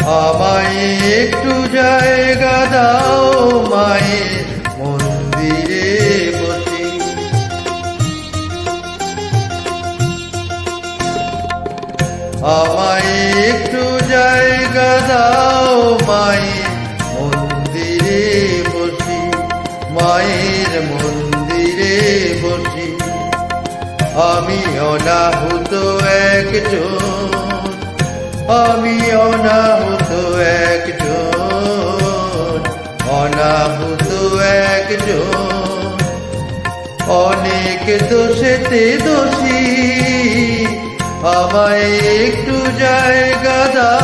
আমায় একটু জায়গা দাও মায়ের মন্দিরে বসি। আমায় একটু জায়গা দাও মায়ের মন্দিরে বসি, মায়ের মন্দিরে বসি। আমি অনাহুত একজন, আমি অনাহুত একজন, অনাহুত একজন। অনেক দোষেতে দোষী, আমায় একটু জায়গা দাও